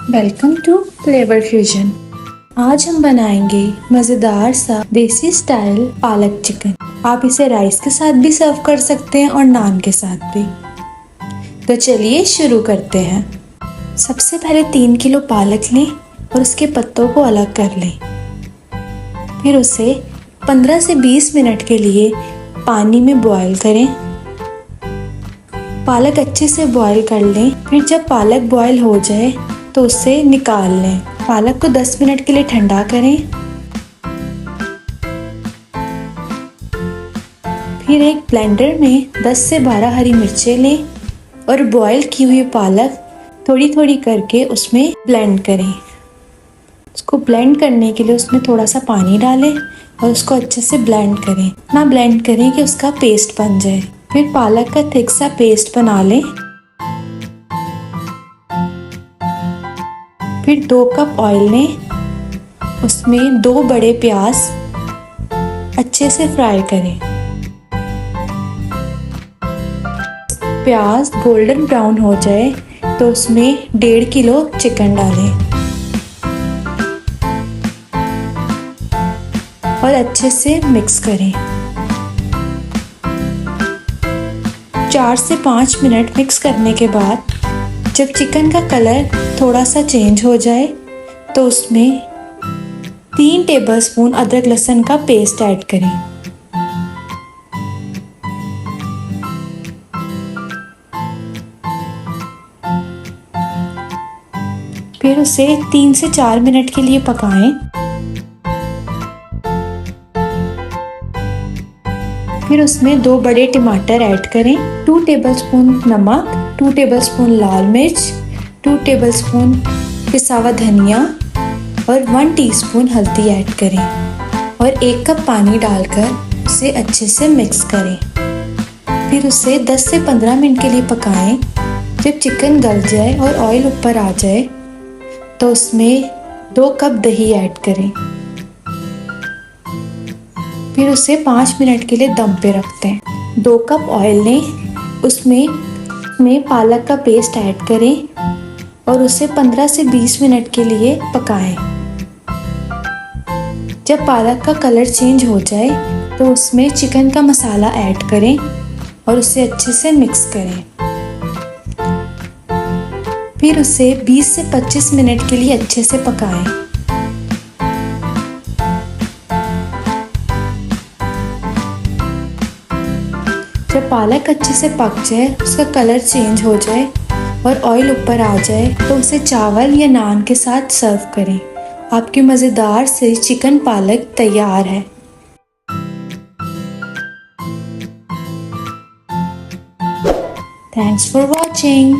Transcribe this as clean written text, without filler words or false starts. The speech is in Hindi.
Welcome to flavour fusion. आज हम बनाएंगे मज़ेदार सा देसी स्टाइल पालक चिकन। आप इसे राइस के साथ भी सर्व कर सकते हैं और नान के साथ भी। तो चलिए शुरू करते हैं। सबसे पहले 3 किलो पालक लें और उसके पत्तों को अलग कर लें। फिर उसे 15 से 20 मिनट के लिए पानी में बॉईल करें। पालक अच्छे से बॉईल कर लें। फिर जब पालक बॉईल हो जाए तो उसे निकाल लें। पालक को 10 मिनट के लिए ठंडा करें। फिर एक ब्लेंडर में 10 से 12 हरी मिर्चें लें और बॉईल की हुई पालक थोड़ी थोड़ी करके उसमें ब्लेंड करें। उसको ब्लेंड करने के लिए उसमें थोड़ा सा पानी डालें और उसको अच्छे से ब्लेंड करें। इतना ब्लेंड करें कि उसका पेस्ट बन जाए। फिर पालक का थिक सा पेस्ट बना लें। फिर 2 कप ऑयल लें, उसमें 2 बड़े प्याज अच्छे से फ्राई करें। प्याज गोल्डन ब्राउन हो जाए तो उसमें 1.5 किलो चिकन डालें और अच्छे से मिक्स करें। 4 से 5 मिनट मिक्स करने के बाद जब चिकन का कलर थोड़ा सा चेंज हो जाए तो उसमें 3 टेबलस्पून अदरक लहसुन का पेस्ट ऐड करें। फिर उसे 3 से 4 मिनट के लिए पकाएं। फिर उसमें 2 बड़े टमाटर ऐड करें, 2 टेबलस्पून नमक, 2 टेबलस्पून लाल मिर्च, 2 टेबलस्पून पिसा हुआ धनिया और 1 टीस्पून हल्दी ऐड करें और 1 कप पानी डालकर उसे अच्छे से मिक्स करें। फिर उसे 10 से 15 मिनट के लिए पकाएं। जब चिकन गल जाए और ऑयल ऊपर आ जाए तो उसमें 2 कप दही ऐड करें। फिर उसे 5 मिनट के लिए दम पे रखते हैं। 2 कप ऑयल लें, उसमें पालक का पेस्ट ऐड करें और उसे 15 से 20 मिनट के लिए पकाएं। जब पालक का कलर चेंज हो जाए तो उसमें चिकन का मसाला ऐड करें और उसे अच्छे से मिक्स करें। फिर उसे 20 से 25 मिनट के लिए अच्छे से पकाएं। जब पालक अच्छे से पक जाए, उसका कलर चेंज हो जाए और ऑयल ऊपर आ जाए तो उसे चावल या नान के साथ सर्व करें। आपकी मज़ेदार से चिकन पालक तैयार है। Thanks for watching.